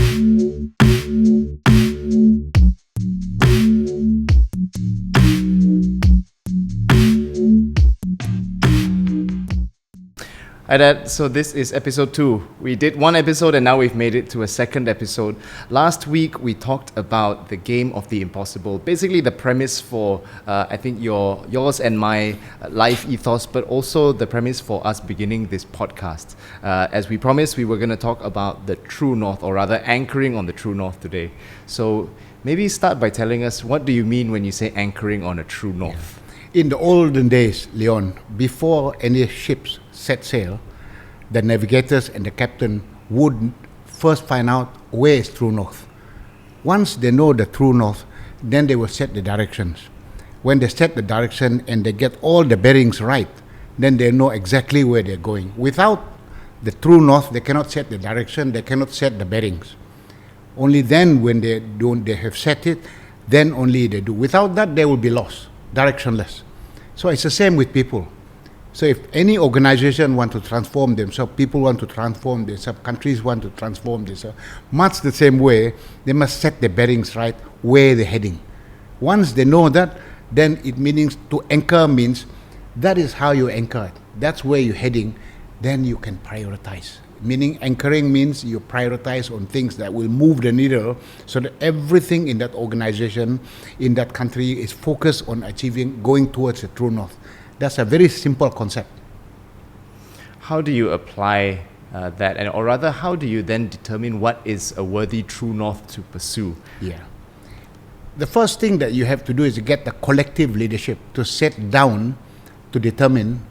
Hi Dad, so this is episode 2. We did one episode and now we've made it to a second episode. Last week we talked about the game of the impossible, basically the premise for I think yours and my life ethos, but also the premise for us beginning this podcast. As we promised, we were going to talk about the true north, or rather anchoring on the true north today. So maybe start by telling us, what do you mean when you say anchoring on a true north? In the olden days, Leon, before any ships set sail, the navigators and the captain would first find out where is true north. Once they know the true north, then they will set the directions. When they set the direction and they get all the bearings right, then they know exactly where they're going. Without the true north, they cannot set the direction, they cannot set the bearings. Only then when they have set it, then only they do. Without that, they will be lost, directionless. So it's the same with people. So if any organization want to transform themselves, people want to transform themselves, countries want to transform themselves, much the same way, they must set the bearings right where they're heading. Once they know that, then it means to anchor means that is how you anchor it. That's where you're heading, then you can prioritize. Meaning anchoring means you prioritize on things that will move the needle so that everything in that organization, in that country is focused on achieving, going towards the true north. That's a very simple concept. How do you apply that? Or rather, how do you then determine what is a worthy true north to pursue? Yeah. The first thing that you have to do is to get the collective leadership to sit down to determine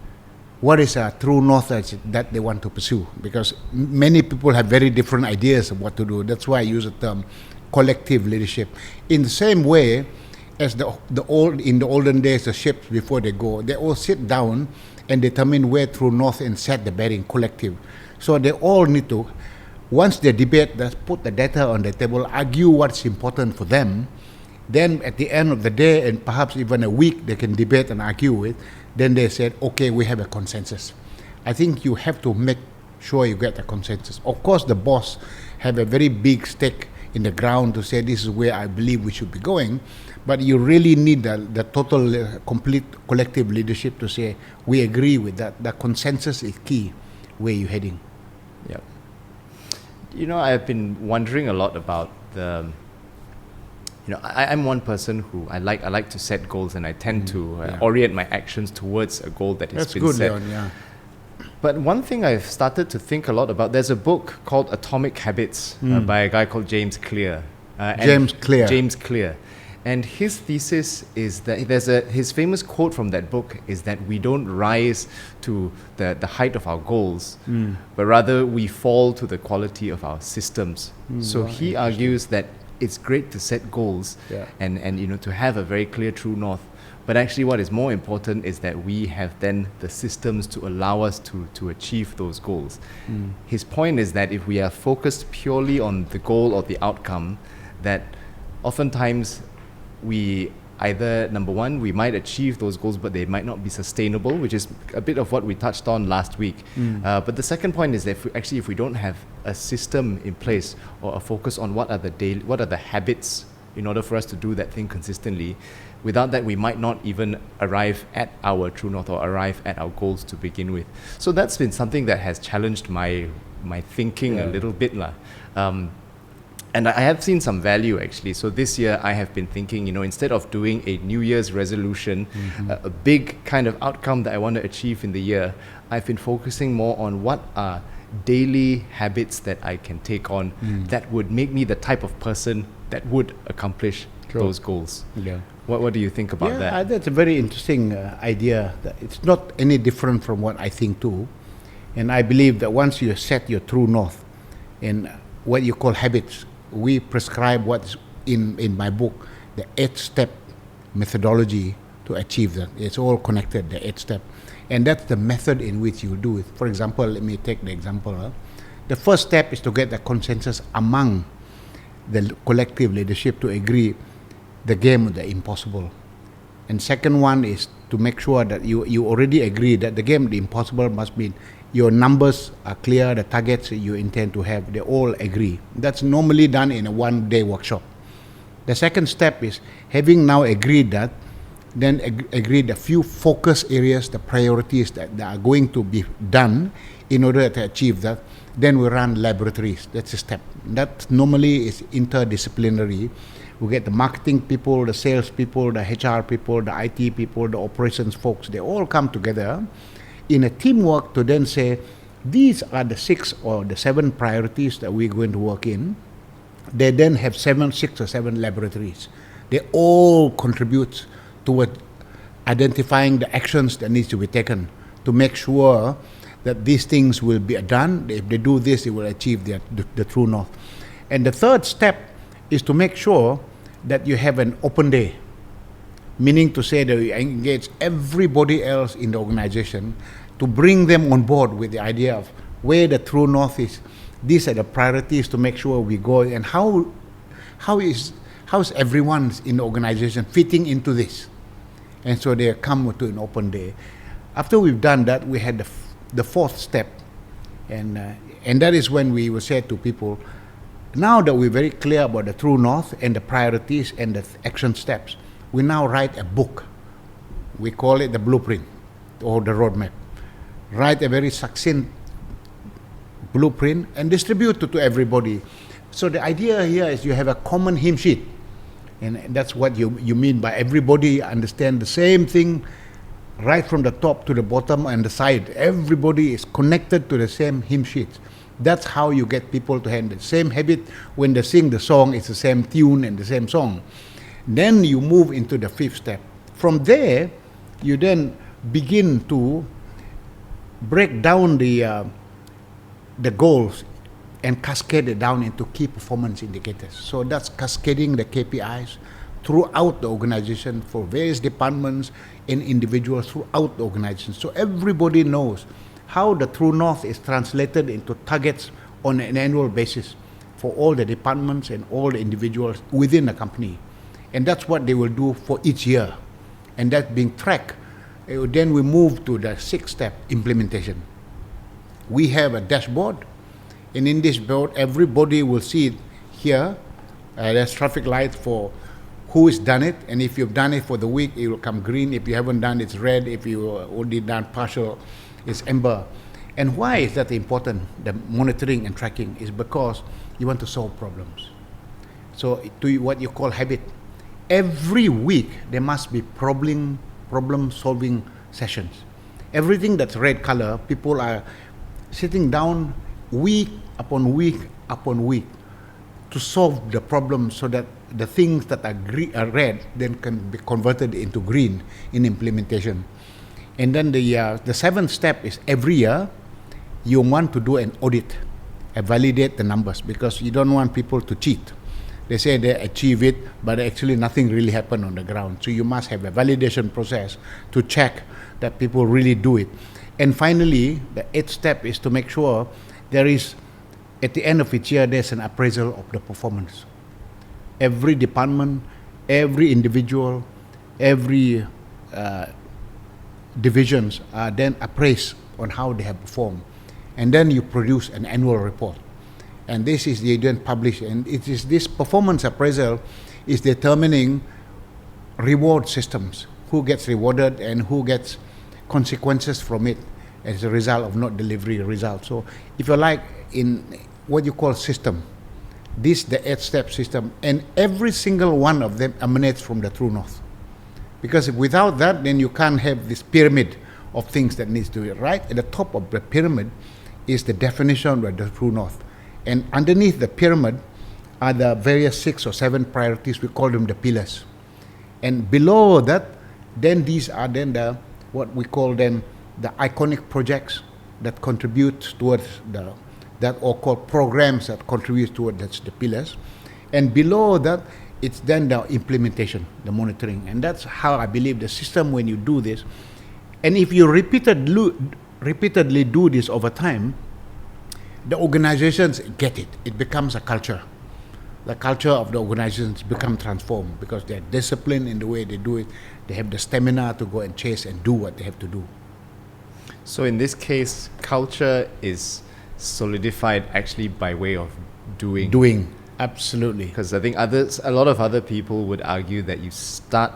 what is a true north that they want to pursue. Because many people have very different ideas of what to do. That's why I use the term collective leadership. In the same way, as in the olden days, the ships before they go, they all sit down and determine where true north and set the bearing collective. So they all need to, once they debate, they put the data on the table, argue what's important for them. Then at the end of the day, and perhaps even a week, they can debate and argue it. Then they said, okay, we have a consensus. I think you have to make sure you get a consensus. Of course, the boss have a very big stake in the ground to say this is where I believe we should be going. But you really need the total, complete collective leadership to say, we agree with that. The consensus is key where you're heading. Yeah. You know, I've been wondering a lot about I'm one person who I like to set goals, and I tend to orient my actions towards a goal that has been set. Leon, yeah. But one thing I've started to think a lot about, there's a book called Atomic Habits by a guy called James Clear. James Clear. And his thesis is that his famous quote from that book is that we don't rise to the height of our goals, but rather we fall to the quality of our systems. So he argues that it's great to set goals and to have a very clear true north. But actually what is more important is that we have then the systems to allow us to achieve those goals. His point is that if we are focused purely on the goal or the outcome, that oftentimes we either, number one, we might achieve those goals, but they might not be sustainable, which is a bit of what we touched on last week. But the second point is that if we don't have a system in place or a focus on what are the habits in order for us to do that thing consistently, without that we might not even arrive at our true north or arrive at our goals to begin with. So that's been something that has challenged my thinking a little bit. And I have seen some value actually. So this year I have been thinking, instead of doing a New Year's resolution, a big kind of outcome that I want to achieve in the year, I've been focusing more on what are daily habits that I can take on that would make me the type of person that would accomplish those goals. Yeah. What do you think about that? That's a very interesting idea. It's not any different from what I think too. And I believe that once you set your true north and what you call habits, we prescribe what's in my book, the 8-step methodology to achieve that. It's all connected, the 8-step. And that's the method in which you do it. For example, let me take the example. The first step is to get the consensus among the collective leadership to agree the game of the impossible. And second one is to make sure that you already agree that the game of the impossible must be your numbers are clear, the targets you intend to have, they all agree. That's normally done in a one-day workshop. The second step is, having now agreed that, then agreed a few focus areas, the priorities that are going to be done in order to achieve that. Then we run laboratories. That's a step. That normally is interdisciplinary. We get the marketing people, the sales people, the HR people, the IT people, the operations folks. They all come together in a teamwork to then say, these are the 6 or the 7 priorities that we're going to work in. They then have 6 or 7 laboratories. They all contribute toward identifying the actions that needs to be taken to make sure that these things will be done. If they do this, they will achieve the true north. And the third step is to make sure that you have an open day, meaning to say that you engage everybody else in the organization to bring them on board with the idea of where the true north is. These are the priorities to make sure we go, and how is everyone in the organization fitting into this. And so they come to an open day. After we've done that, we had the fourth step, and that is when we will say to people, now that we're very clear about the true north and the priorities and the action steps, we now write a book. We call it the blueprint or the roadmap. Write a very succinct blueprint and distribute it to everybody. So the idea here is you have a common hymn sheet, and that's what you mean by everybody understand the same thing right from the top to the bottom and the side. Everybody is connected to the same hymn sheet. That's how you get people to have the same habit. When they sing the song, it's the same tune and the same song. Then you move into the fifth step. From there, you then begin to break down the goals and cascade it down into key performance indicators. So that's cascading the KPIs throughout the organization for various departments and individuals throughout the organization. So everybody knows how the true north is translated into targets on an annual basis for all the departments and all the individuals within the company. And that's what they will do for each year. And that's being tracked. Then we move to the sixth step, implementation. We have a dashboard, and in this board, everybody will see it here. There's traffic lights for who has done it, and if you've done it for the week, it will come green. If you haven't done, it's red. If you already done partial, it's amber. And why is that important, the monitoring and tracking? Is because you want to solve problems. So to what you call habit. Every week, there must be problem-solving sessions. Everything that's red color, people are sitting down week upon week upon week to solve the problem so that the things that are red then can be converted into green in implementation. And then the seventh step is every year you want to do an audit and validate the numbers, because you don't want people to cheat. They say they achieve it, but actually nothing really happened on the ground. So you must have a validation process to check that people really do it. And finally, the eighth step is to make sure there is, at the end of each year, there's an appraisal of the performance. Every department, every individual, every divisions are then appraised on how they have performed. And then you produce an annual report. And this is the then published, and it is this performance appraisal is determining reward systems, who gets rewarded and who gets consequences from it as a result of not delivering results. So if you like, in what you call system, this the 8-step system, and every single one of them emanates from the true north. Because without that, then you can't have this pyramid of things that needs to be right. At the top of the pyramid is the definition of the true north. And underneath the pyramid are the various 6 or 7 priorities. We call them the pillars. And below that, then these are then what we call then the iconic projects that contribute towards that, or called programs that contribute towards the pillars. And below that, it's then the implementation, the monitoring. And that's how I believe the system, when you do this, and if you repeatedly do this over time, the organizations get it. It becomes a culture. The culture of the organizations become transformed because they're disciplined in the way they do it. They have the stamina to go and chase and do what they have to do. So in this case, culture is solidified actually by way of doing. Doing, absolutely. Because I think a lot of other people would argue that you start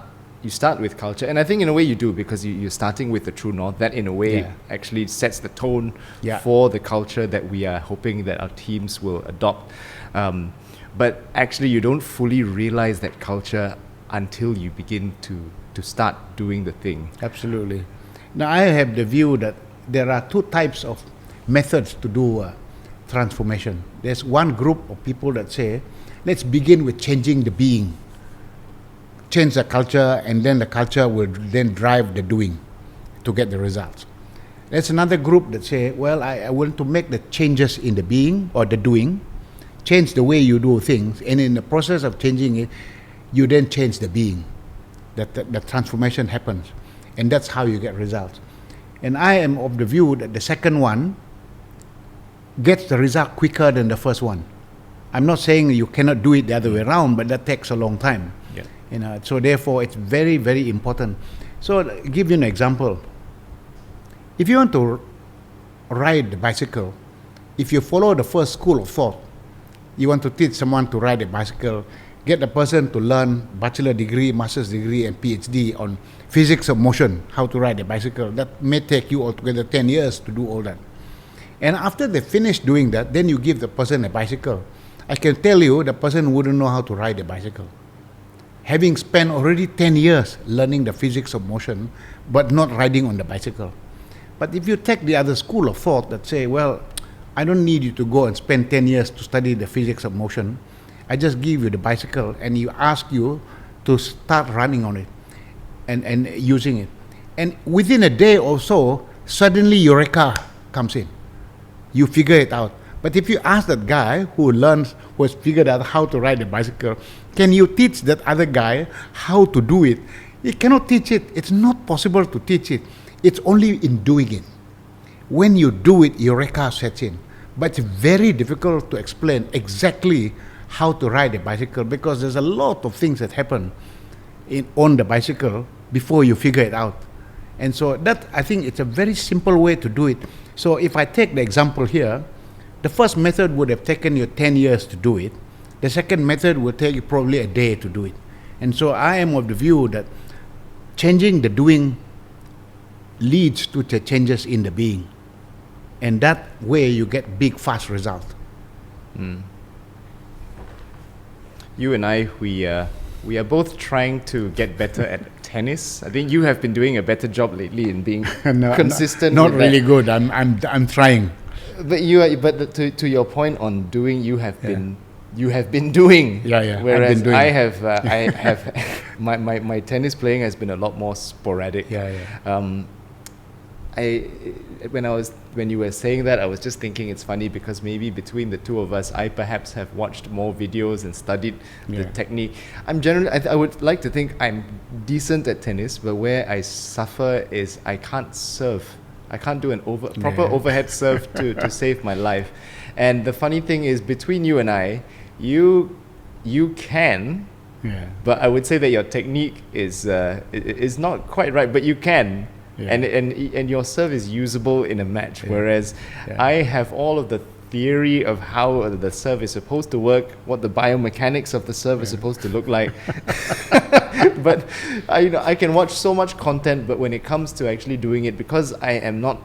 with culture, and I think in a way you do, because you're starting with the true north. That in a way actually sets the tone for the culture that we are hoping that our teams will adopt. But actually you don't fully realize that culture until you begin to start doing the thing. Absolutely. Now I have the view that there are two types of methods to do transformation. There's one group of people that say, let's begin with changing the being. Change the culture, and then the culture will then drive the doing to get the results. There's another group that say, well, I want to make the changes in the being or the doing, change the way you do things, and in the process of changing it, you then change the being. That the transformation happens, and that's how you get results. And I am of the view that the second one gets the result quicker than the first one. I'm not saying you cannot do it the other way around, but that takes a long time. Yeah. So therefore it's very, very important. So I'll give you an example. If you want to ride the bicycle, if you follow the first school of thought, you want to teach someone to ride a bicycle, get the person to learn bachelor degree, master's degree, and PhD on physics of motion, how to ride a bicycle. That may take you altogether 10 years to do all that. And after they finish doing that, then you give the person a bicycle. I can tell you the person wouldn't know how to ride a bicycle, having spent already 10 years learning the physics of motion, but not riding on the bicycle. But if you take the other school of thought that say, well, I don't need you to go and spend 10 years to study the physics of motion, I just give you the bicycle and you ask you to start running on it and using it. And within a day or so, suddenly Eureka comes in. You figure it out. But if you ask that guy who has figured out how to ride a bicycle, can you teach that other guy how to do it? You cannot teach it. It's not possible to teach it. It's only in doing it. When you do it, Eureka sets in. But it's very difficult to explain exactly how to ride a bicycle, because there's a lot of things that happen on the bicycle before you figure it out. And so that, I think it's a very simple way to do it. So if I take the example here, the first method would have taken you 10 years to do it. The second method would take you probably a day to do it. And so I am of the view that changing the doing leads to the changes in the being. And that way you get big, fast results. You and I, we are both trying to get better at tennis. I think you have been doing a better job lately in being consistent. Not really good. I'm trying. But to your point on doing, you have been doing. Yeah. Whereas I have my tennis playing has been a lot more sporadic. When you were saying that, I was just thinking it's funny because maybe between the two of us, I perhaps have watched more videos and studied the technique. I would like to think I'm decent at tennis, but where I suffer is I can't serve. I can't do proper overhead serve to save my life. And the funny thing is, between you and I, you can, but I would say that your technique is not quite right, but you can. And your serve is usable in a match, whereas I have all of the theory of how the serve is supposed to work, what the biomechanics of the serve is supposed to look like. But I can watch so much content, but when it comes to actually doing it, because I am not,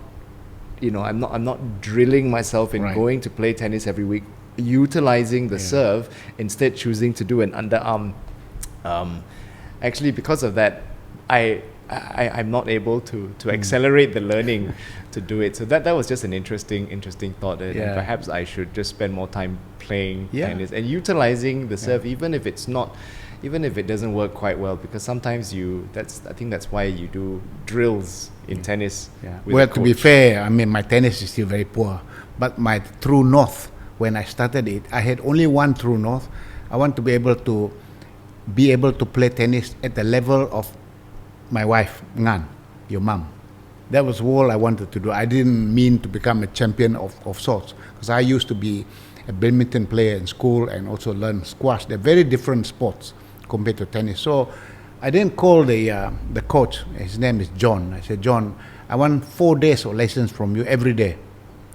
I'm not drilling myself in going to play tennis every week, utilizing the serve, instead choosing to do an underarm. Actually, because of that, I'm not able to accelerate the learning to do it. So that was just an interesting thought. And perhaps I should just spend more time playing tennis and utilizing the serve, even if it doesn't work quite well, because sometimes I think that's why you do drills in tennis. Well, to be fair, I mean, my tennis is still very poor, but my true north, when I started it, I had only one true north. I want to be able to play tennis at the level of my wife, Ngan, your mom. That was all I wanted to do. I didn't mean to become a champion of sorts, because I used to be a badminton player in school and also learn squash. They're very different sports compared to tennis. So I then called the coach. His name is John. I said, John, I want 4 days of lessons from you every day.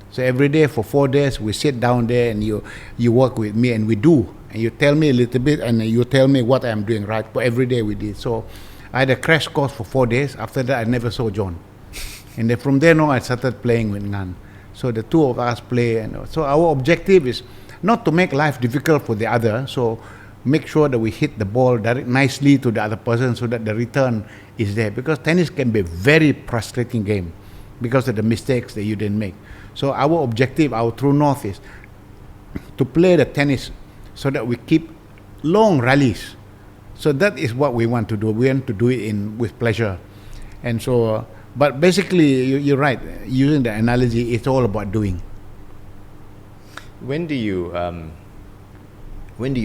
So every day for 4 days, we sit down there and you work with me and we do. And you tell me a little bit and you tell me what I'm doing right. But every day we did. So I had a crash course for 4 days. After that, I never saw John. And then from there on, I started playing with Ngan. So the two of us play. And so our objective is not to make life difficult for the other. So make sure that we hit the ball nicely to the other person so that the return is there. Because tennis can be a very frustrating game because of the mistakes that you didn't make. So our objective, our true north is to play the tennis so that we keep long rallies. So that is what we want to do. We want to do it with pleasure. And so, but basically, you're right. Using the analogy, it's all about doing. When do you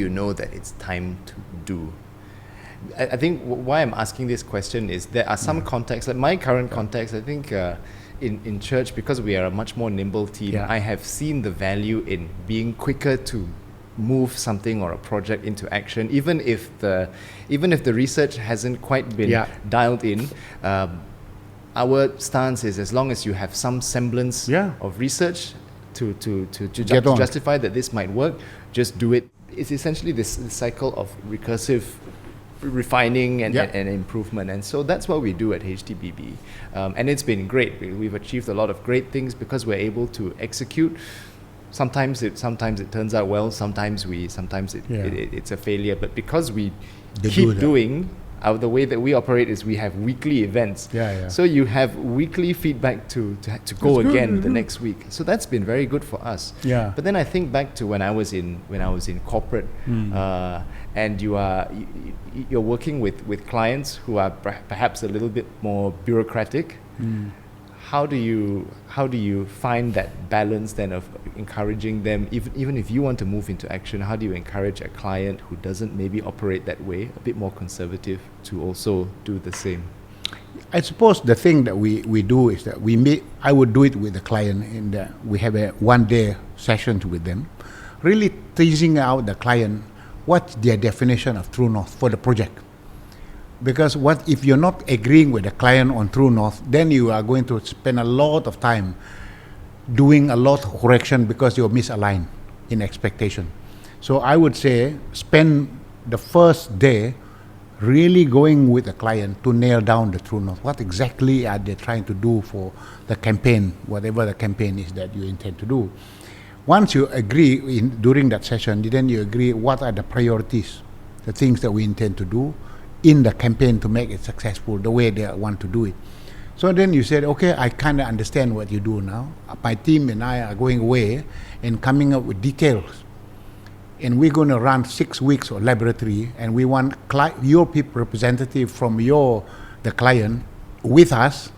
know that it's time to do? I think why I'm asking this question is there are some contexts, like my current context, I think in church, because we are a much more nimble team, I have seen the value in being quicker to move something or a project into action, even if the research hasn't quite been dialed in. Our stance is, as long as you have some semblance of research to justify that this might work, just do it. It's essentially this cycle of recursive refining and improvement, and so that's what we do at HTBB, and it's been great. We've achieved a lot of great things because we're able to execute. Sometimes it turns out well. Sometimes it's a failure. But because we keep doing, the way that we operate is we have weekly events. So you have weekly feedback to go again the next week. So that's been very good for us. But then I think back to when I was in corporate, and you're working with clients who are perhaps a little bit more bureaucratic. How do you find that balance then of encouraging them, even if you want to move into action? How do you encourage a client who doesn't maybe operate that way, a bit more conservative, to also do the same? I suppose the thing that we do is that I would do it with the client, and we have a 1-day session with them, really teasing out the client what's their definition of true north for the project. Because what if you're not agreeing with the client on true north, then you are going to spend a lot of time doing a lot of correction because you're misaligned in expectation. So I would say spend the first day really going with the client to nail down the true north. What exactly are they trying to do for the campaign, whatever the campaign is that you intend to do. Once you agree during that session, then you agree what are the priorities, the things that we intend to do in the campaign to make it successful the way they want to do it. So then you said, okay, I kind of understand what you do now. My team and I are going away and coming up with details. And we're going to run 6 weeks of laboratory, and we want your people representative from the client with us.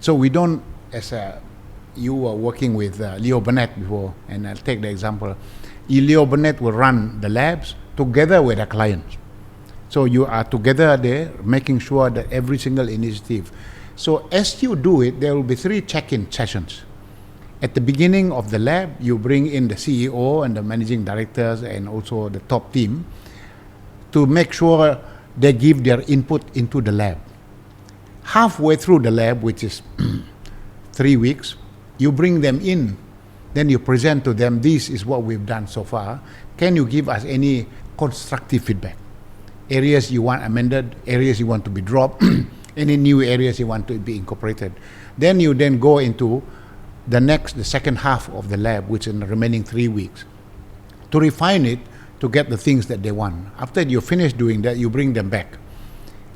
So we don't, you were working with Leo Burnett before, and I'll take the example. Leo Burnett will run the labs together with the clients. So you are together there, making sure that every single initiative. So as you do it, there will be 3 check-in sessions. At the beginning of the lab, you bring in the CEO and the managing directors and also the top team to make sure they give their input into the lab. Halfway through the lab, which is 3 weeks, you bring them in. Then you present to them, this is what we've done so far. Can you give us any constructive feedback? Areas you want amended, areas you want to be dropped, any new areas you want to be incorporated. Then you go into the second half of the lab, which is in the remaining 3 weeks, to refine it to get the things that they want. After you finish doing that, you bring them back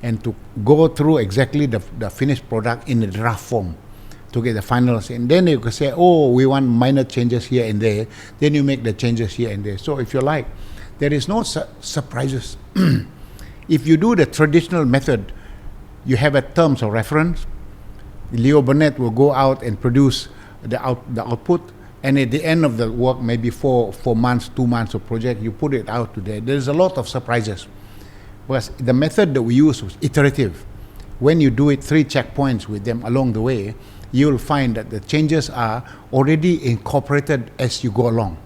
and to go through exactly the finished product in the draft form to get the finals. And then you can say, oh, we want minor changes here and there. Then you make the changes here and there. So if you like, there is no surprises. If you do the traditional method, you have a terms of reference. Leo Burnett will go out and produce the output, and at the end of the work, maybe 4 months, 2 months of project, you put it out today. There's a lot of surprises. Because the method that we use was iterative. When you do it 3 checkpoints with them along the way, you'll find that the changes are already incorporated as you go along.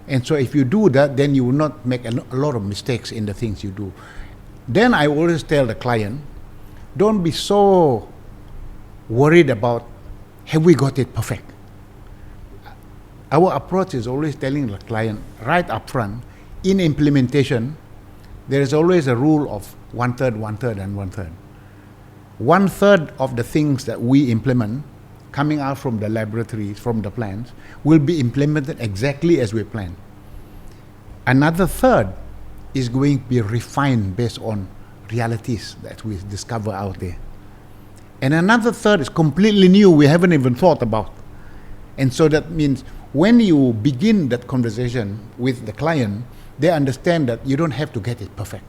And so if you do that, then you will not make a lot of mistakes in the things you do. Then I always tell the client, don't be so worried about have we got it perfect. Our approach is always telling the client right up front, in implementation, there is always a rule of 1/3, 1/3, and 1/3. 1/3 of the things that we implement coming out from the laboratories, from the plants, will be implemented exactly as we plan. Another third is going to be refined based on realities that we discover out there. And another third is completely new, we haven't even thought about. And so that means when you begin that conversation with the client, they understand that you don't have to get it perfect.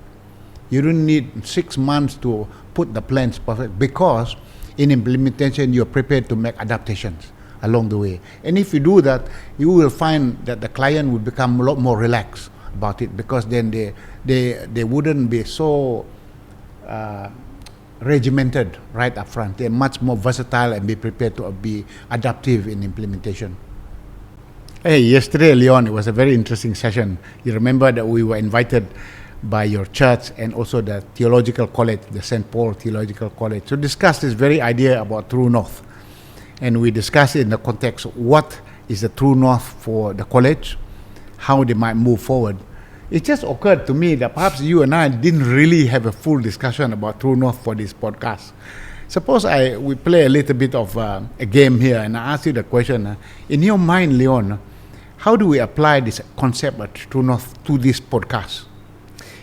You don't need 6 months to put the plans perfect, because in implementation you're prepared to make adaptations along the way. And if you do that, you will find that the client will become a lot more relaxed about it, because then they wouldn't be so regimented right up front. They're much more versatile and be prepared to be adaptive in implementation. Hey, yesterday, Leon, it was a very interesting session. You remember that we were invited by your church and also the theological college, the St. Paul Theological College, to discuss this very idea about True North. And we discussed it in the context of what is the True North for the college, how they might move forward. It just occurred to me that perhaps you and I didn't really have a full discussion about True North for this podcast. Suppose we play a little bit of a game here, and I ask you the question, in your mind, Leon, how do we apply this concept of True North to this podcast?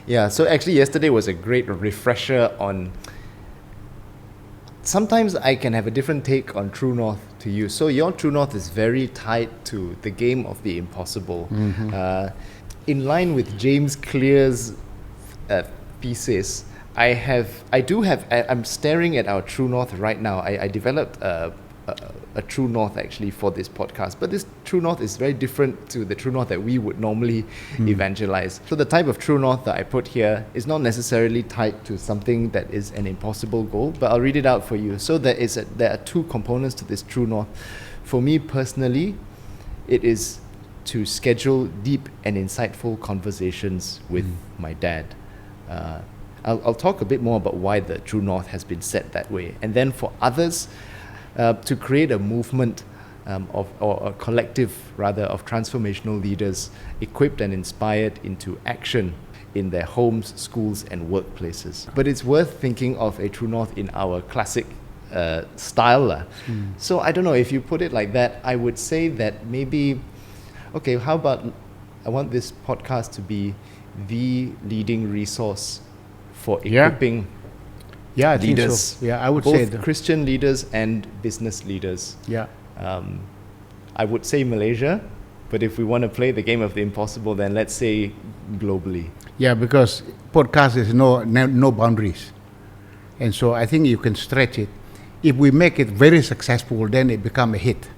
Yeah, so actually yesterday was a great refresher on, sometimes I can have a different take on True North to you. So your True North is very tied to the game of the impossible. Mm-hmm. In line with James Clear's thesis, I'm staring at our True North right now. I developed a True North actually for this podcast, but this True North is very different to the True North that we would normally evangelize. So the type of True North that I put here is not necessarily tied to something that is an impossible goal, but I'll read it out for you. So there are two components to this True North. For me personally, it is to schedule deep and insightful conversations with my dad. I'll talk a bit more about why the True North has been set that way. And then for others, to create a movement or a collective, rather, of transformational leaders equipped and inspired into action in their homes, schools, and workplaces. But it's worth thinking of a True North in our classic style. So I don't know, if you put it like that, I would say that maybe, okay, how about I want this podcast to be the leading resource for equipping I leaders. think so. Yeah, I would both say that. Christian leaders and business leaders. Yeah. I would say Malaysia, but if we want to play the game of the impossible, then let's say globally. Yeah, because podcast is no boundaries. And so I think you can stretch it. If we make it very successful, then it become a hit.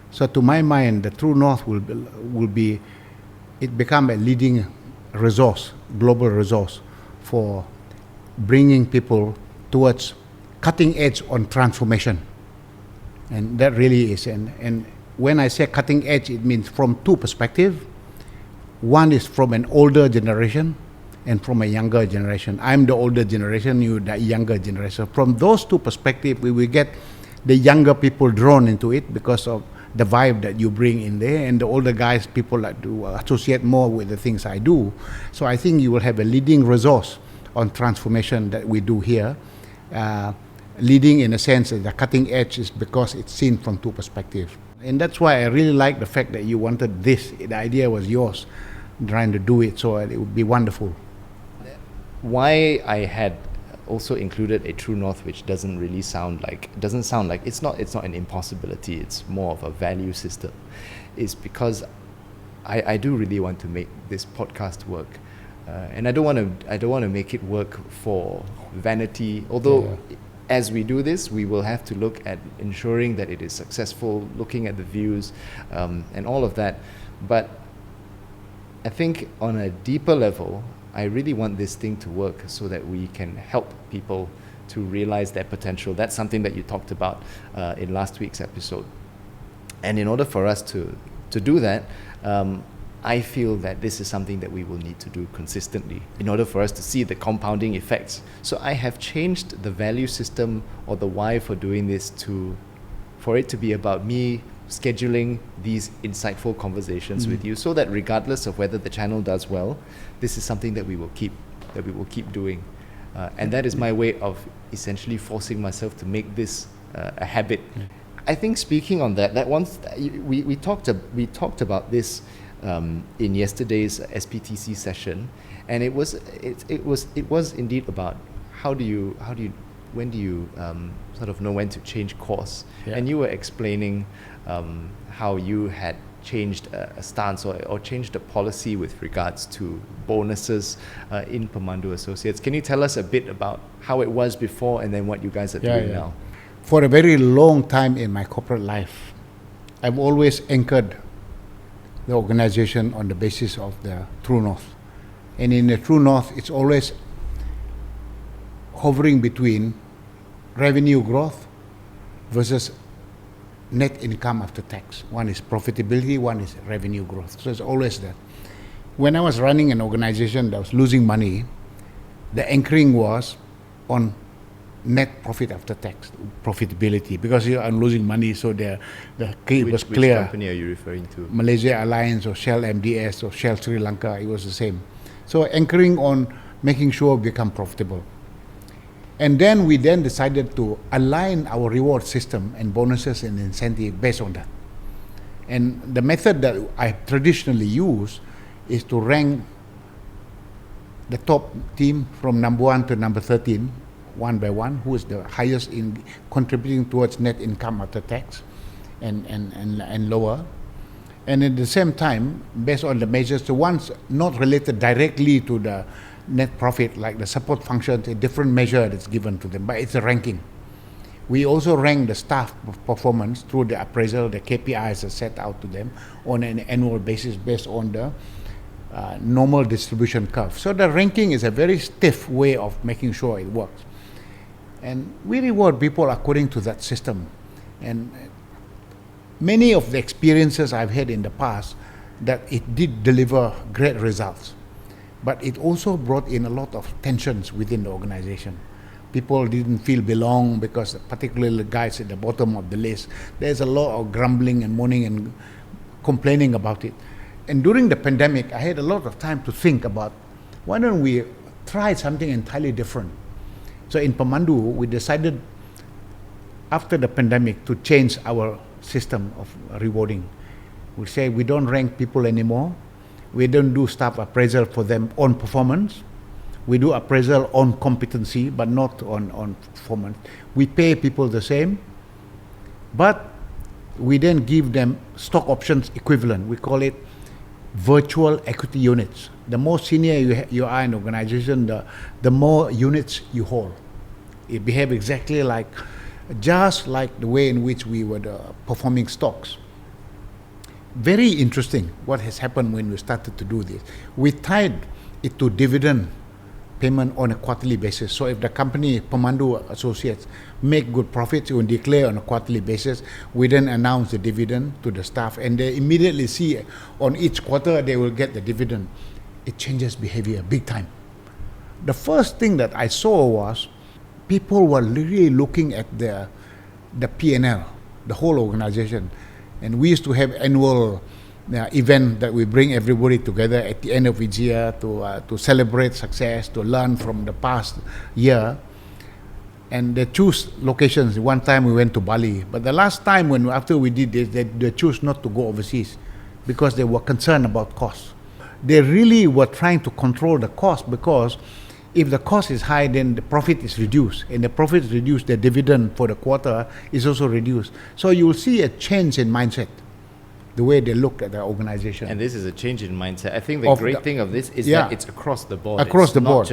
So to my mind, the True North will become a leading resource, global resource for bringing people towards cutting edge on transformation. And that really is. And when I say cutting edge, it means from two perspectives. One is from an older generation and from a younger generation. I'm the older generation, you the younger generation. From those two perspectives, we will get the younger people drawn into it because of the vibe that you bring in there, and the older guys, people like to associate more with the things I do. So I think you will have a leading resource on transformation that we do here. Leading in a sense that the cutting edge is because it's seen from two perspectives. And that's why I really like the fact that you wanted this. The idea was yours, trying to do it, so it would be wonderful. Why I had also included a True North, which doesn't sound like it's not an impossibility, it's more of a value system, is because I do really want to make this podcast work. And I don't want to make it work for vanity, although as we do this, we will have to look at ensuring that it is successful, looking at the views, and all of that. But I think on a deeper level, I really want this thing to work so that we can help people to realize their potential. That's something that you talked about in last week's episode. And in order for us to do that, I feel that this is something that we will need to do consistently in order for us to see the compounding effects. So I have changed the value system or the why for doing this for it to be about me scheduling these insightful conversations with you, so that regardless of whether the channel does well, this is something that we will keep doing. And that is my way of essentially forcing myself to make this a habit. I think speaking on that once we talked about this in yesterday's SPTC session, and it was indeed about when do you sort of know when to change course. And you were explaining how you had changed a stance or changed a policy with regards to bonuses in Pemandu Associates. Can you tell us a bit about how it was before and then what you guys are doing now? For a very long time in my corporate life, I've always anchored the organization on the basis of the True North. And in the True North, it's always hovering between revenue growth versus net income after tax. One is profitability, one is revenue growth. So it's always that. When I was running an organization that was losing money, the anchoring was on net profit after tax, profitability, because I'm losing money, so it was clear. Which company are you referring to? Malaysia Alliance or Shell MDS or Shell Sri Lanka, it was the same. So anchoring on making sure we become profitable. And then we decided to align our reward system and bonuses and incentive based on that. And the method that I traditionally use is to rank the top team from number 1 to number 13, one by one, who is the highest in contributing towards net income after tax and lower. And at the same time, based on the measures, the ones not related directly to the net profit, like the support functions, a different measure that's given to them, but it's a ranking. We also rank the staff performance through the appraisal, the KPIs are set out to them on an annual basis based on the normal distribution curve. So the ranking is a very stiff way of making sure it works. And we reward people according to that system. And many of the experiences I've had in the past, that it did deliver great results. But it also brought in a lot of tensions within the organization. People didn't feel belong because particularly the guys at the bottom of the list, there's a lot of grumbling and moaning and complaining about it. And during the pandemic, I had a lot of time to think about, why don't we try something entirely different? So in Pemandu, we decided after the pandemic to change our system of rewarding. We say we don't rank people anymore. We don't do staff appraisal for them on performance. We do appraisal on competency, but not on performance. We pay people the same, but we then give them stock options equivalent. We call it virtual equity units. The more senior you are in an organization, the more units you hold. It behaves exactly just like the way in which we were performing stocks. Very interesting what has happened when we started to do this. We tied it to dividend payment on a quarterly basis. So if the company, Pemandu Associates, make good profits, we declare on a quarterly basis. We then announce the dividend to the staff, and they immediately see on each quarter they will get the dividend. It changes behavior big time. The first thing that I saw was people were really looking at the P&L, the whole organization. And we used to have annual event that we bring everybody together at the end of each year to celebrate success, to learn from the past year. And they choose locations. One time we went to Bali, but the last time after we did this, they choose not to go overseas because they were concerned about costs. They really were trying to control the cost, because if the cost is high, then the profit is reduced. And the profit is reduced, the dividend for the quarter is also reduced. So you will see a change in mindset, the way they look at the organization. And this is a change in mindset. I think the great thing of this is that it's across the board. Across the board.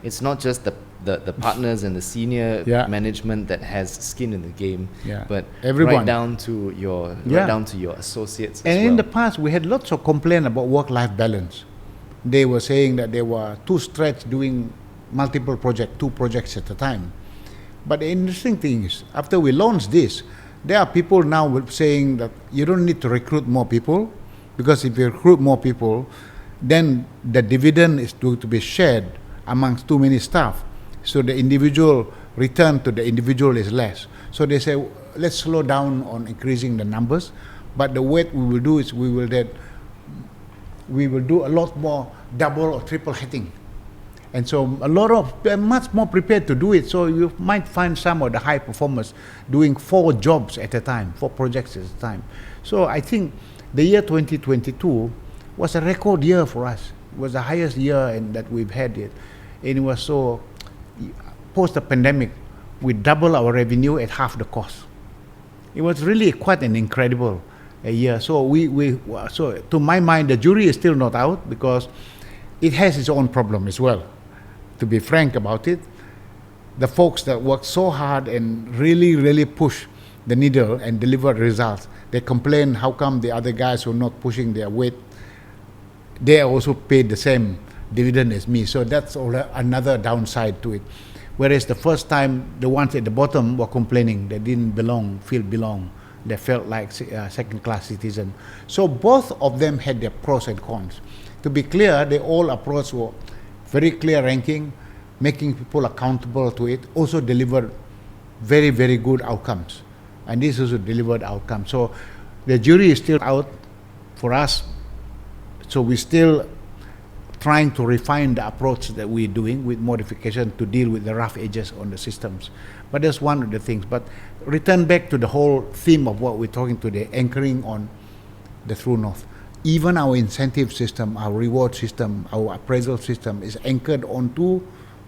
It's not just the partners and the senior management that has skin in the game, but everyone, right down to your associates as and well. In the past, we had lots of complaint about work-life balance. They were saying that they were too stretched doing multiple projects, 2 projects at a time. But the interesting thing is, after we launched this, there are people now saying that you don't need to recruit more people. Because if you recruit more people, then the dividend is to be shared amongst too many staff. So the individual return to the individual is less. So they say, let's slow down on increasing the numbers. But the way we will do is we will do a lot more double or triple hitting. And so they're much more prepared to do it. So you might find some of the high performers doing 4 jobs at a time, 4 projects at a time. So I think the year 2022 was a record year for us. It was the highest year that we've had it. And it was so, post the pandemic, we doubled our revenue at half the cost. It was really quite an incredible year. So so to my mind, the jury is still not out because it has its own problem as well. To be frank about it, the folks that work so hard and really, really push the needle and deliver results, they complain how come the other guys who are not pushing their weight, they also paid the same dividend as me. So that's another downside to it. Whereas the first time, the ones at the bottom were complaining they didn't feel belong. They felt like second-class citizens. So both of them had their pros and cons. To be clear, they all approach were very clear ranking, making people accountable to it, also delivered very, very good outcomes. And this also delivered outcomes. So the jury is still out for us. So we're still trying to refine the approach that we're doing with modification to deal with the rough edges on the systems. But that's one of the things. But return back to the whole theme of what we're talking today, anchoring on the true north. Even our incentive system, our reward system, our appraisal system is anchored onto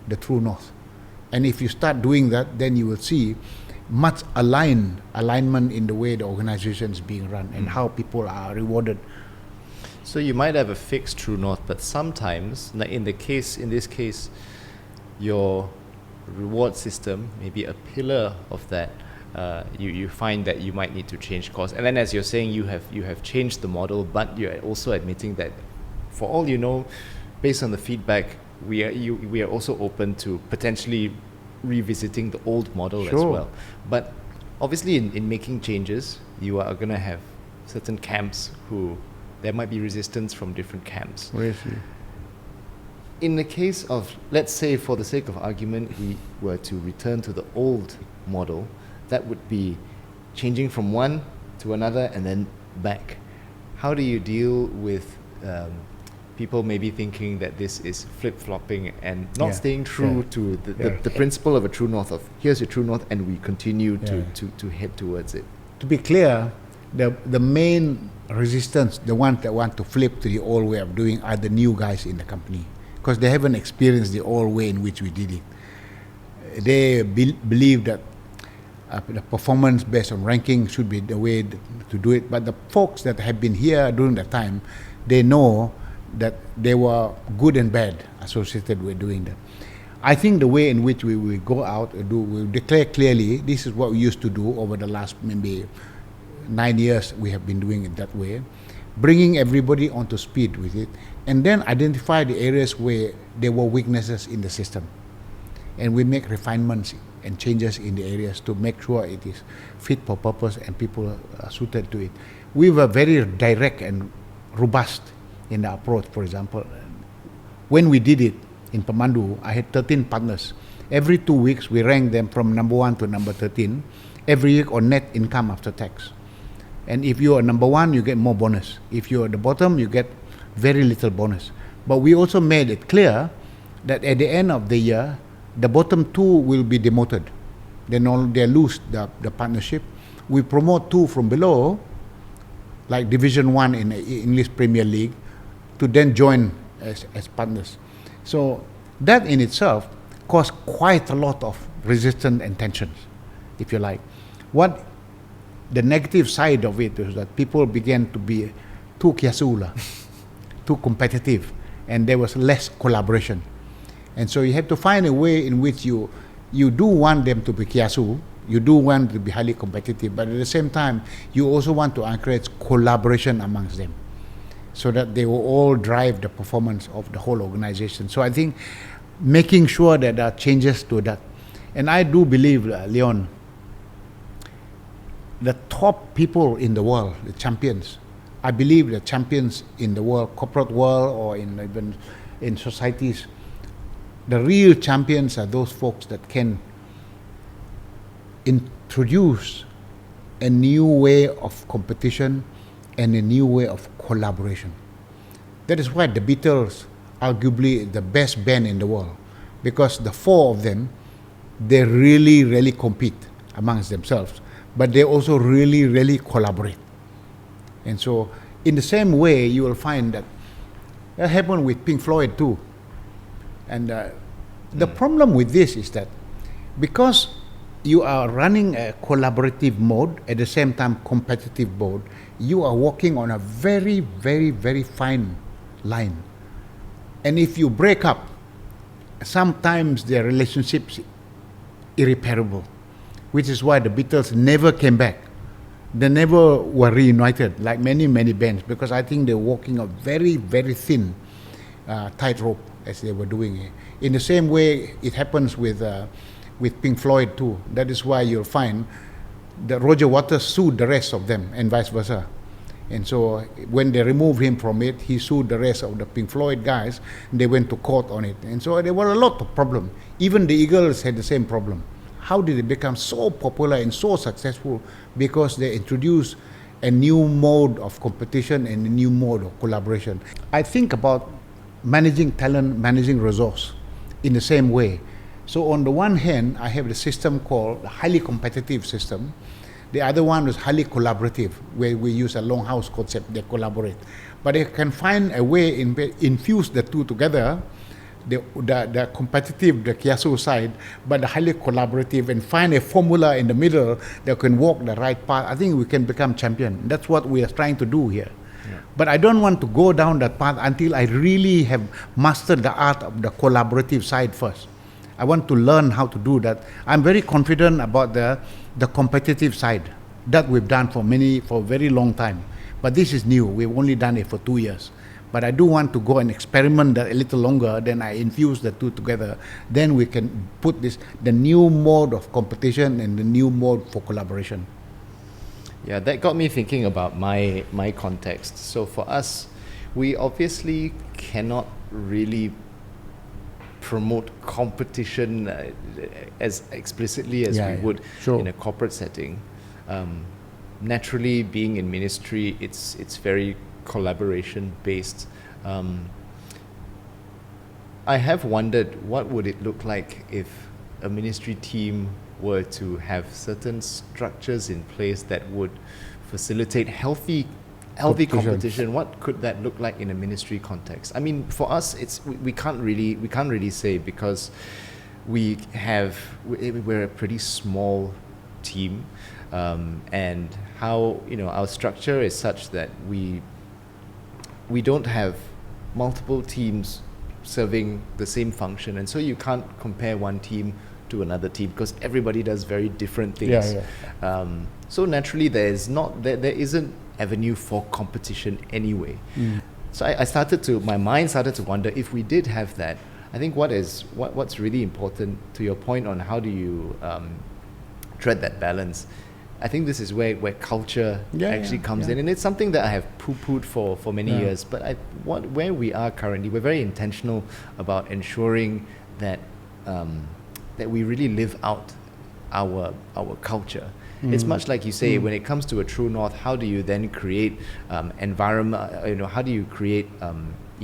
the true north. And if you start doing that, then you will see much alignment in the way the organization is being run and how people are rewarded. So you might have a fixed true north, but sometimes, like in this case, your reward system may be a pillar of that. You find that you might need to change course, and then as you're saying, you have changed the model, but you're also admitting that, for all you know, based on the feedback, we are also open to potentially revisiting the old model as well. But obviously, in making changes, you are going to have certain camps who there might be resistance from different camps. In the case of, let's say, for the sake of argument, we were to return to the old model, that would be changing from one to another and then back. How do you deal with people maybe thinking that this is flip-flopping and not staying true to the principle of a true north, of here's your true north and we continue to head towards it? To be clear, the main resistance, the ones that want to flip to the old way of doing, are the new guys in the company, because they haven't experienced the old way in which we did it. They believe that the performance based on ranking should be the way to do it. But the folks that have been here during that time, they know that there were good and bad associated with doing that. I think the way in which we will go out and we'll declare clearly, this is what we used to do over the last maybe 9 years, we have been doing it that way, bringing everybody onto speed with it, and then identify the areas where there were weaknesses in the system. And we make refinements and changes in the areas to make sure it is fit for purpose and people are suited to it. We were very direct and robust in the approach. For example, when we did it in Pemandu, I had 13 partners. Every 2 weeks, we ranked them from number 1 to number 13, every week on net income after tax. And if you are number 1, you get more bonus. If you are at the bottom, you get very little bonus. But we also made it clear that at the end of the year, the bottom 2 will be demoted. They lose the partnership. We promote 2 from below, like Division 1 in the English Premier League, to then join as partners. So that in itself caused quite a lot of resistance and tensions, if you like. What the negative side of it is that people began to be too kiasula, too competitive, and there was less collaboration. And so you have to find a way in which you do want them to be kiasu, you do want to be highly competitive, but at the same time, you also want to encourage collaboration amongst them so that they will all drive the performance of the whole organization. So I think making sure that there are changes to that. And I do believe, Leon, the top people in the world, the champions, I believe the champions in the world, corporate world, or even in societies, the real champions are those folks that can introduce a new way of competition and a new way of collaboration. That is why the Beatles arguably the best band in the world, because the four of them, they really compete amongst themselves, but they also really collaborate. And so in the same way, you will find that happened with Pink Floyd too. And the problem with this is that because you are running a collaborative mode, at the same time competitive mode, you are walking on a very fine line. And if you break up, sometimes their relationships irreparable, which is why the Beatles never came back. They never were reunited like many bands, because I think they're walking a very thin tightrope as they were doing it. In the same way, it happens with Pink Floyd too. That is why you'll find that Roger Waters sued the rest of them and vice versa. And so when they removed him from it, he sued the rest of the Pink Floyd guys, and they went to court on it. And so there were a lot of problems. Even the Eagles had the same problem. How did it become so popular and so successful? Because they introduced a new mode of competition and a new mode of collaboration. I think about managing talent, managing resource in the same way. So on the one hand, I have the system called the highly competitive system. The other one was highly collaborative, where we use a longhouse concept, they collaborate. But they can find a way infuse the two together, the competitive, the kiasu side, but the highly collaborative, and find a formula in the middle that can walk the right path. I think we can become champion. That's what we are trying to do here. Yeah. But I don't want to go down that path until I really have mastered the art of the collaborative side first. I want to learn how to do that. I'm very confident about the competitive side that we've done for a very long time. But this is new. We've only done it for 2 years. But I do want to go and experiment that a little longer. Then I infuse the two together. Then we can put the new mode of competition and the new mode for collaboration. Yeah, that got me thinking about my context. So for us, we obviously cannot really promote competition as explicitly as we would in a corporate setting. Naturally, being in ministry, it's very collaboration based. I have wondered what would it look like if a ministry team were to have certain structures in place that would facilitate healthy competition. What could that look like in a ministry context? I mean, for us, we can't really say, because we're a pretty small team, and how our structure is such that we don't have multiple teams serving the same function, and so you can't compare one team to another team because everybody does very different things. So naturally, there isn't avenue for competition anyway. So my mind started to wonder, if we did have that, I think what's really important, to your point on how do you tread that balance, I think this is where culture actually comes in, and it's something that I have poo-pooed for many years. But where we are currently, we're very intentional about ensuring that that we really live out our culture. It's much like you say, when it comes to a true north, how do you then create environment? How do you create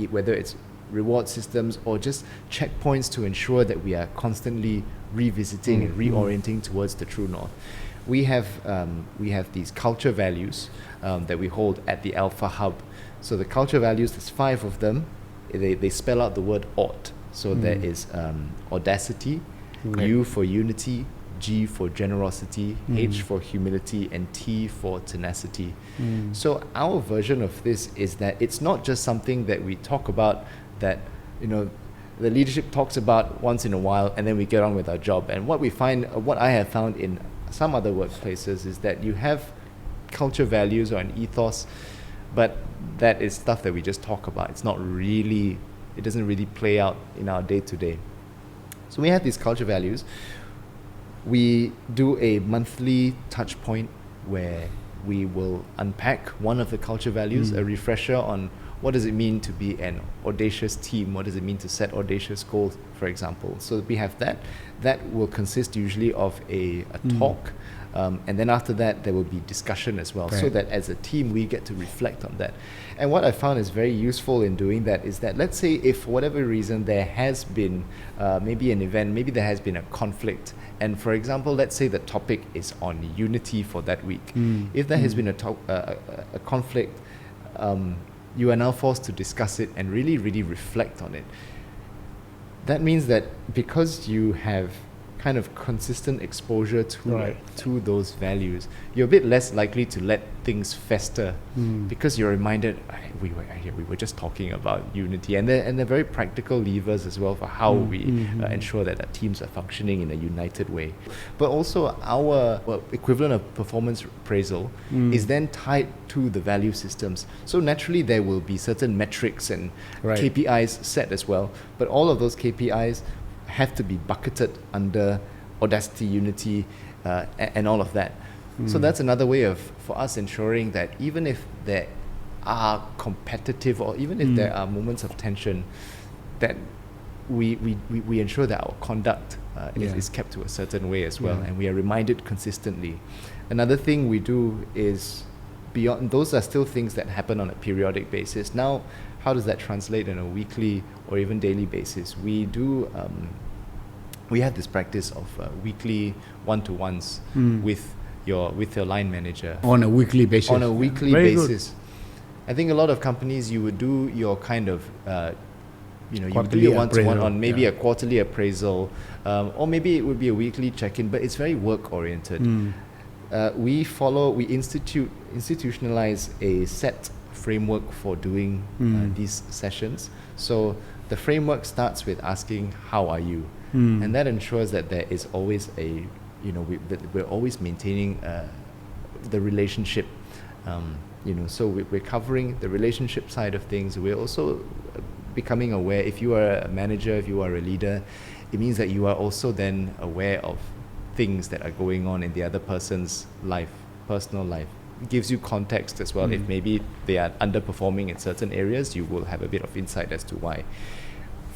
whether it's reward systems or just checkpoints to ensure that we are constantly revisiting and reorienting towards the true north. We have these culture values that we hold at the Alpha Hub. So the culture values, there's 5 of them. They spell out the word ought. So there is audacity, U for unity, G for generosity, H for humility, and T for tenacity. So our version of this is that it's not just something that we talk about, that the leadership talks about once in a while, and then we get on with our job. And what I have found in some other workplaces is that you have culture values or an ethos, but that is stuff that we just talk about. It doesn't really play out in our day-to-day. So we have these culture values. We do a monthly touch point where we will unpack one of the culture values, a refresher on what does it mean to be an audacious team, what does it mean to set audacious goals, for example. So we have that. That will consist usually of a talk, and then after that there will be discussion as well, so that as a team we get to reflect on that. And what I found is very useful in doing that is that, let's say if for whatever reason there has been maybe an event, maybe there has been a conflict, and for example, let's say the topic is on unity for that week. If there has been a conflict, you are now forced to discuss it and really, really reflect on it. That means that because you have kind of consistent exposure to those values, you're a bit less likely to let things fester, because you're reminded, we were just talking about unity, and they're very practical levers as well for how we ensure that our teams are functioning in a united way. But also our equivalent of performance appraisal is then tied to the value systems. So naturally there will be certain metrics and KPIs set as well, but all of those KPIs have to be bucketed under audacity, unity, and all of that. So that's another way for us ensuring that even if there are competitive, or even if there are moments of tension, that we ensure that our conduct is kept to a certain way as well, and we are reminded consistently. Another thing we do is, beyond those are still things that happen on a periodic basis. Now, how does that translate on a weekly or even daily basis? We do. We have this practice of weekly one-to-ones with your line manager on a weekly basis. On a weekly Very basis. Good. I think a lot of companies, you would do your kind of you would do your one-to-one on maybe a quarterly appraisal, or maybe it would be a weekly check-in, but it's very work-oriented. We institutionalize a set framework for doing these sessions. So the framework starts with asking, how are you? And that ensures that there is always that we're always maintaining the relationship. So we're covering the relationship side of things. We're also becoming aware, if you are a manager, if you are a leader, it means that you are also then aware of things that are going on in the other person's life, personal life. It gives you context as well. If maybe they are underperforming in certain areas, you will have a bit of insight as to why.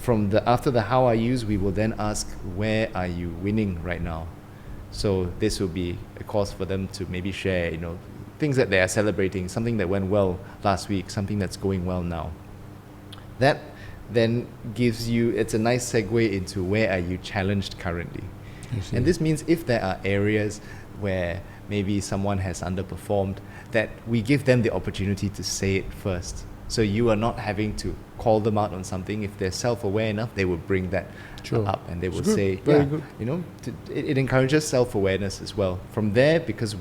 After the how are yous, we will then ask, where are you winning right now? So this will be a cause for them to maybe share, things that they are celebrating, something that went well last week, something that's going well now. That then gives you, it's a nice segue into where are you challenged currently. And this means if there are areas where maybe someone has underperformed, that we give them the opportunity to say it first. So you are not having to call them out on something. If they're self-aware enough, they will bring that up, and they will say, it encourages self-awareness as well. From there, because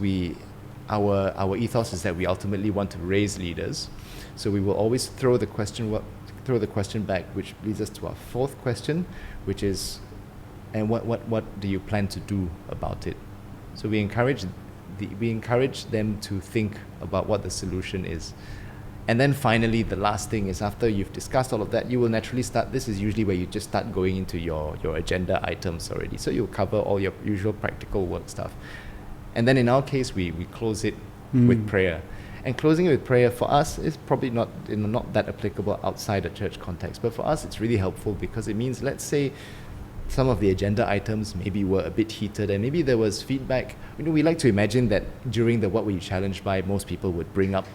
our ethos is that we ultimately want to raise leaders, so we will always throw the question back, which leads us to our fourth question, which is, and what do you plan to do about it? So we encourage them to think about what the solution is. And then finally, the last thing is, after you've discussed all of that, you will naturally start, this is usually where you just start going into your agenda items already. So you'll cover all your usual practical work stuff. And then in our case, we close it with prayer. And closing it with prayer for us is probably not that applicable outside a church context. But for us, it's really helpful because it means, let's say, some of the agenda items maybe were a bit heated and maybe there was feedback. We like to imagine that during the what were you challenged by, most people would bring up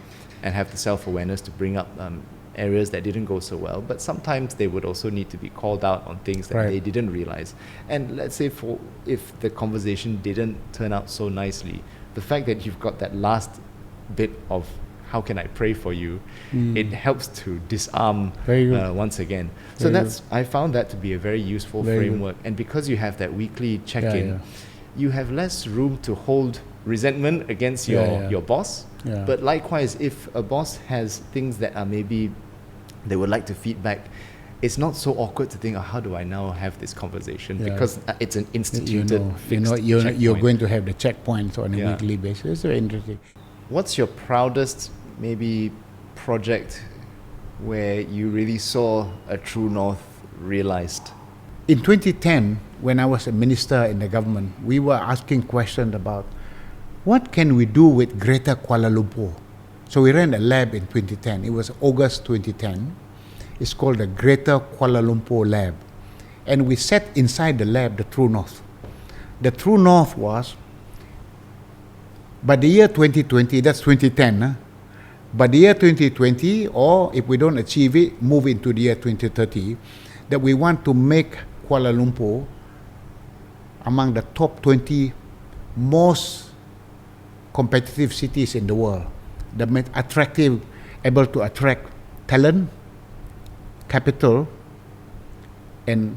and have the self-awareness to bring up areas that didn't go so well. But sometimes they would also need to be called out on things that they didn't realize. And let's say if the conversation didn't turn out so nicely, the fact that you've got that last bit of how can I pray for you, it helps to disarm once again. So I found that to be a very useful framework. And because you have that weekly check-in, you have less room to hold resentment against your boss. But likewise, if a boss has things that are maybe they would like to feedback, it's not so awkward to think, how do I now have this conversation? Because it's an instituted fixed you're going to have the checkpoints on a weekly basis. It's very interesting. What's your proudest maybe project where you really saw a true north realized? In 2010, when I was a minister in the government, we were asking questions about what can we do with Greater Kuala Lumpur? So we ran a lab in 2010. It was August 2010. It's called the Greater Kuala Lumpur Lab. And we set inside the lab the True North. The True North was, by the year 2020, that's 2010, huh? By the year 2020, or if we don't achieve it, move into the year 2030, that we want to make Kuala Lumpur among the top 20 most competitive cities in the world, the most attractive, able to attract talent, capital, and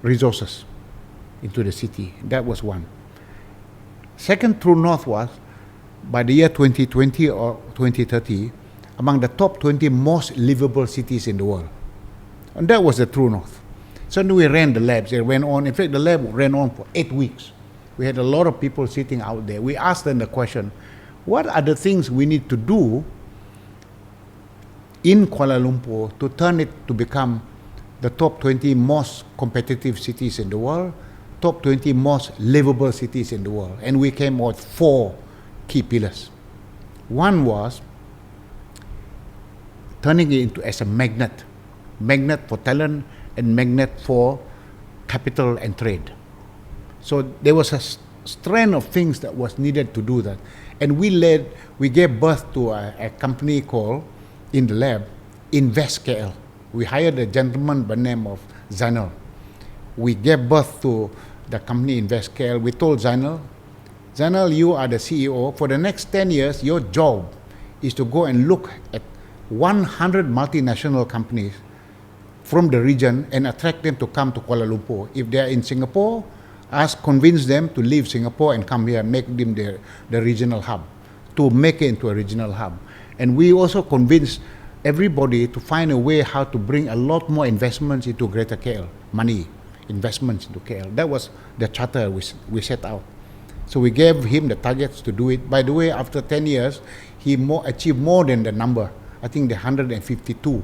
resources into the city. That was one. Second True North was, by the year 2020 or 2030, among the top 20 most livable cities in the world. And that was the True North. So we ran the labs. It ran on. In fact, the lab ran on for 8 weeks. We had a lot of people sitting out there. We asked them the question, what are the things we need to do in Kuala Lumpur to turn it to become the top 20 most competitive cities in the world, top 20 most livable cities in the world? And we came out with 4 key pillars. One was turning it into as a magnet for talent and magnet for capital and trade. So there was a strand of things that was needed to do that. And we gave birth to a company called, in the lab, Invest KL. We hired a gentleman by the name of Zainal. We gave birth to the company Invest KL. We told Zainal, you are the CEO. For the next 10 years, your job is to go and look at 100 multinational companies from the region and attract them to come to Kuala Lumpur. If they are in Singapore, convince them to leave Singapore and come here, make them the regional hub, to make it into a regional hub. And we also convinced everybody to find a way how to bring a lot more investments into Greater KL, investments into KL. That was the charter we set out. So we gave him the targets to do it. By the way, after 10 years, he achieved more than the number. I think the 152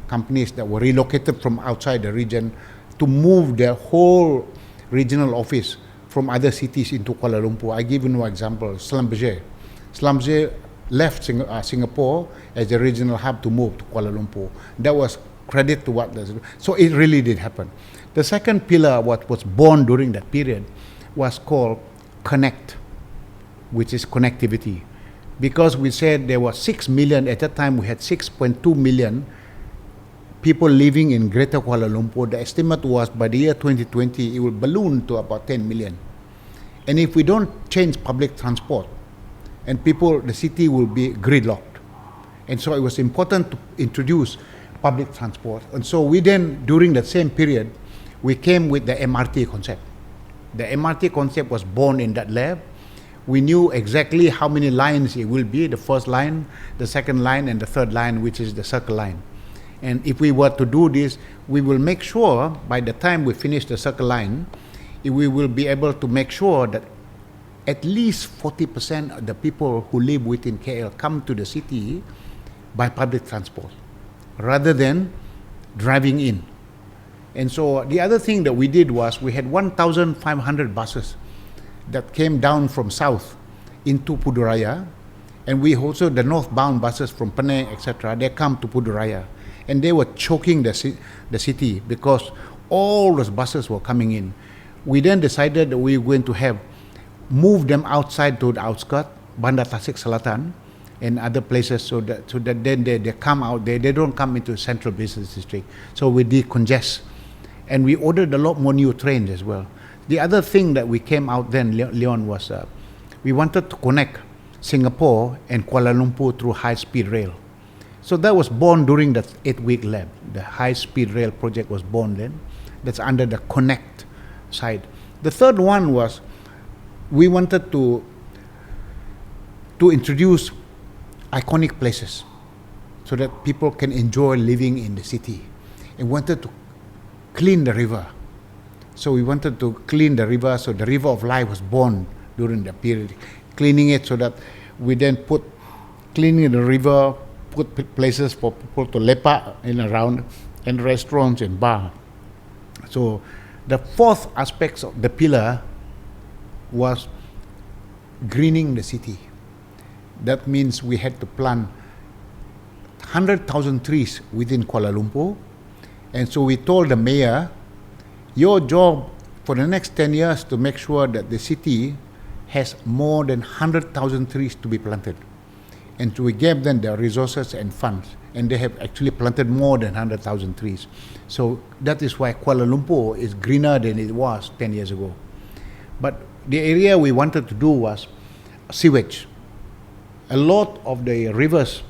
companies that were relocated from outside the region to move their whole regional office from other cities into Kuala Lumpur. I give you one example, Schlumberger. Schlumberger left Singapore as a regional hub to move to Kuala Lumpur. That was credit to what does. So it really did happen. The second pillar, what was born during that period, was called Connect, which is connectivity. Because we said there were 6 million, at that time we had 6.2 million people living in Greater Kuala Lumpur. The estimate was by the year 2020, it will balloon to about 10 million. And if we don't change public transport, and the city will be gridlocked. And so it was important to introduce public transport. And so we then, during that same period, we came with the MRT concept. The MRT concept was born in that lab. We knew exactly how many lines it will be, the first line, the second line, and the third line, which is the circle line. And if we were to do this, we will make sure by the time we finish the circle line, we will be able to make sure that at least 40% of the people who live within KL come to the city by public transport rather than driving in. And so the other thing that we did was we had 1,500 buses that came down from south into Puduraya, and we also the northbound buses from Penang, etc. They come to Puduraya, and they were choking the city because all those buses were coming in. We then decided that we were going to move them outside to the outskirts, Bandar Tasik Selatan, and other places, so that then they come out. They don't come into central business district. So we decongest, and we ordered a lot more new trains as well. The other thing that we came out then, Leon, was we wanted to connect Singapore and Kuala Lumpur through high-speed rail. So that was born during that 8-week lab. The high-speed rail project was born then. That's under the Connect side. The third one was we wanted to introduce iconic places so that people can enjoy living in the city, and wanted to clean the river. So we wanted to clean the river, so the River of Life was born during that period. Cleaning it so that we then cleaning the river, put places for people to lepak in around, and restaurants and bar. So the fourth aspect of the pillar was greening the city. That means we had to plant 100,000 trees within Kuala Lumpur. And so we told the mayor, your job for the next 10 years to make sure that the city has more than 100,000 trees to be planted. And so we gave them the resources and funds, and they have actually planted more than 100,000 trees. So that is why Kuala Lumpur is greener than it was 10 years ago. But the area we wanted to do was sewage. A lot of the rivers,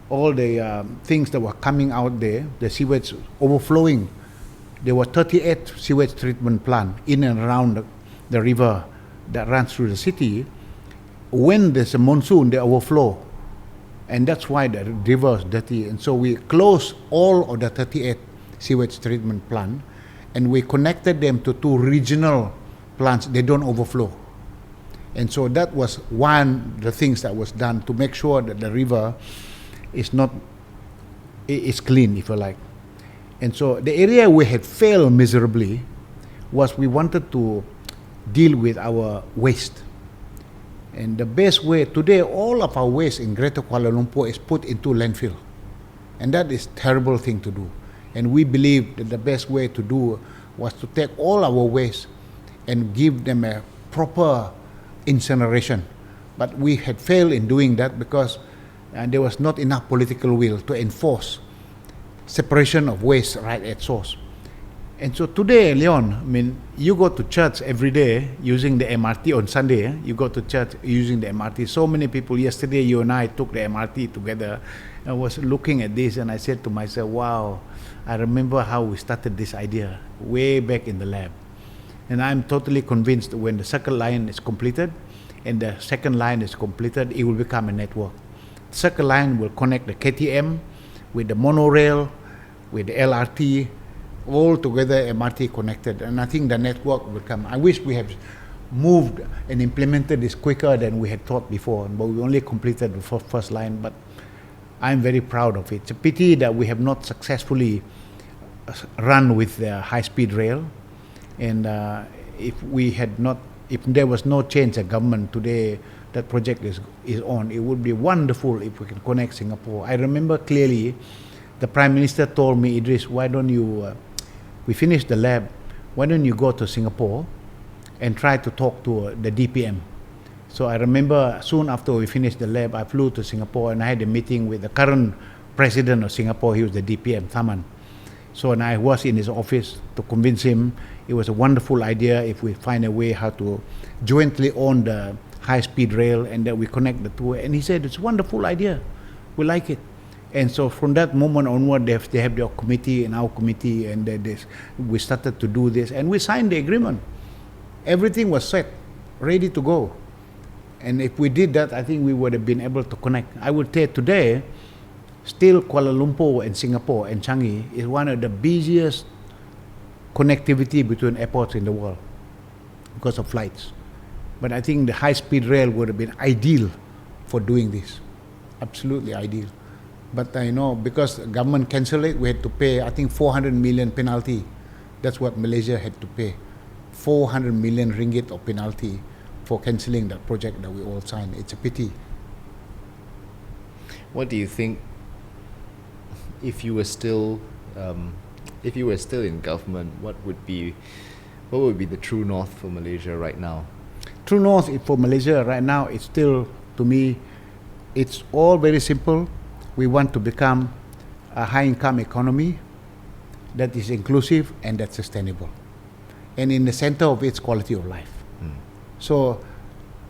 all the things that were coming out there, the sewage overflowing. There were 38 sewage treatment plants in and around the river that runs through the city. When there's a monsoon, they overflow. And that's why the river is dirty. And so we closed all of the 38 sewage treatment plants, and we connected them to 2 regional plants. They don't overflow. And so that was one of the things that was done to make sure that the river is clean, if you like. And so the area we had failed miserably was we wanted to deal with our waste. And the best way, today all of our waste in Greater Kuala Lumpur is put into landfill. And that is a terrible thing to do. And we believe that the best way to do was to take all our waste and give them a proper incineration. But we had failed in doing that because there was not enough political will to enforce separation of waste right at source. And so today, Leon, I mean, you go to church every day using the MRT on Sunday. You go to church using the MRT. So many people, yesterday you and I took the MRT together. I was looking at this and I said to myself, wow, I remember how we started this idea way back in the lab. And I'm totally convinced that when the second line is completed and the second line is completed, it will become a network. The second line will connect the KTM with the monorail, with the LRT, all together MRT connected. And I think the network will come. I wish we have moved and implemented this quicker than we had thought before, but we only completed the first line. But I'm very proud of it. It's a pity that we have not successfully run with the high-speed rail. And if there was no change of government today, that project is on. It would be wonderful if we can connect Singapore. I remember clearly the Prime Minister told me, Idris, why don't you, we finished the lab, why don't you go to Singapore and try to talk to the DPM? So I remember soon after we finished the lab, I flew to Singapore and I had a meeting with the current president of Singapore. He was the DPM, Thaman. So and I was in his office to convince him it was a wonderful idea if we find a way how to jointly own the high-speed rail and that we connect the two. And he said, it's a wonderful idea. We like it. And so from that moment onward, they have their committee and our committee, and we started to do this. And we signed the agreement. Everything was set, ready to go. And if we did that, I think we would have been able to connect. I would say today, still Kuala Lumpur and Singapore and Changi is one of the busiest connectivity between airports in the world because of flights. But I think the high-speed rail would have been ideal for doing this. Absolutely ideal. But I know because the government cancelled it, we had to pay, I think, 400 million penalty. That's what Malaysia had to pay. 400 million ringgit of penalty for cancelling that project that we all signed. It's a pity. What do you think, if you were still in government, what would be the true north for Malaysia right now? True north for Malaysia right now, it's still, to me, it's all very simple. We want to become a high-income economy that is inclusive and that's sustainable. And in the center of its quality of life. So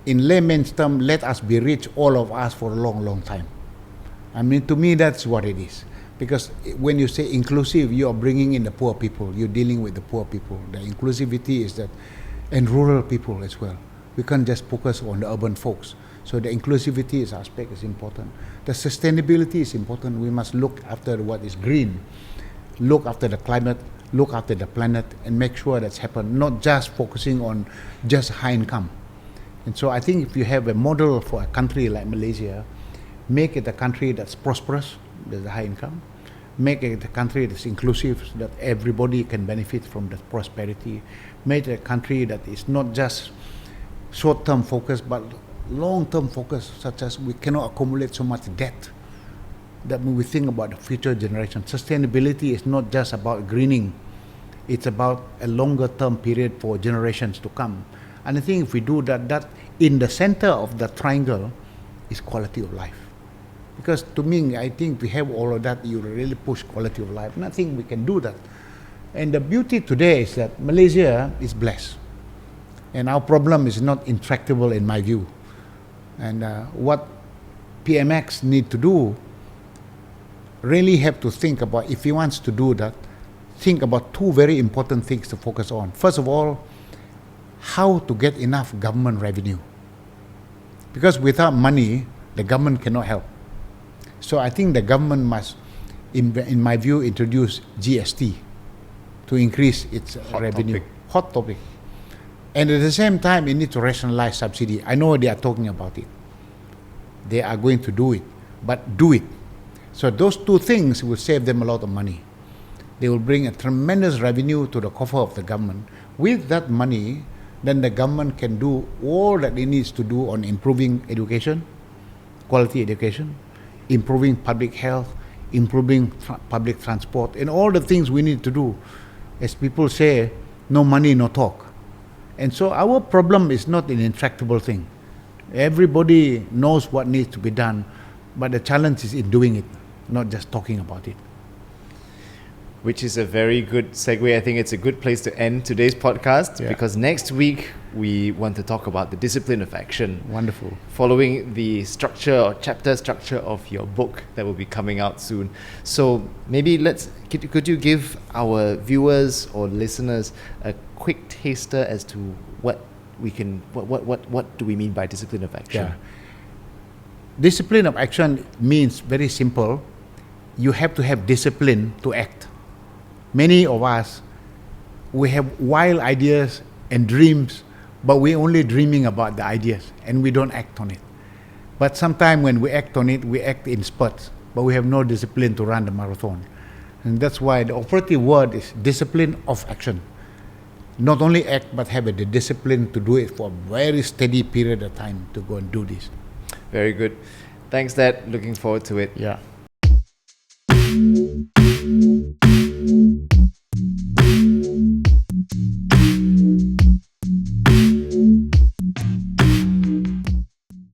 in layman's term, let us be rich, all of us, for a long, long time. I mean, to me, that's what it is. Because when you say inclusive, you are bringing in the poor people. You're dealing with the poor people. The inclusivity is that, and rural people as well. We can't just focus on the urban folks. So the inclusivity aspect is important. The sustainability is important. We must look after what is green, look after the climate, look after the planet, and make sure that's happened, not just focusing on just high income. And so I think if you have a model for a country like Malaysia, make it a country that's prosperous, there's a high income, make it a country that's inclusive so that everybody can benefit from the prosperity, make it a country that is not just short-term focused but long-term focus, such as we cannot accumulate so much debt. That when we think about the future generation, sustainability is not just about greening. It's about a longer-term period for generations to come. And I think if we do that, that in the center of the triangle is quality of life. Because to me, I think we have all of that. You really push quality of life. And I think we can do that. And the beauty today is that Malaysia is blessed. And our problem is not intractable in my view. And what PMX need to do, really have to think about, if he wants to do that, think about two very important things to focus on. First of all, how to get enough government revenue. Because without money, the government cannot help. So I think the government must, in my view, introduce GST to increase its revenue. Hot topic. And at the same time, it needs to rationalize subsidy. I know they are talking about it. They are going to do it, but do it. So those two things will save them a lot of money. They will bring a tremendous revenue to the coffer of the government. With that money, then the government can do all that it needs to do on improving education, quality education, improving public health, improving public transport, and all the things we need to do. As people say, no money, no talk. And so our problem is not an intractable thing. Everybody knows what needs to be done, but the challenge is in doing it, not just talking about it. Which is a very good segue. I think it's a good place to end today's podcast, because next week we want to talk about the discipline of action. Wonderful. Following the structure or chapter structure of your book that will be coming out soon. So maybe could you give our viewers or listeners a quick taster as to what do we mean by discipline of action? Yeah. Discipline of action means very simple. You have to have discipline to act. Many of us, we have wild ideas and dreams, but we're only dreaming about the ideas and we don't act on it. But sometimes when we act on it, we act in spurts, but we have no discipline to run the marathon. And that's why the operative word is discipline of action. Not only act, but have the discipline to do it for a very steady period of time to go and do this. Very good. Thanks, Dad. Looking forward to it. Yeah.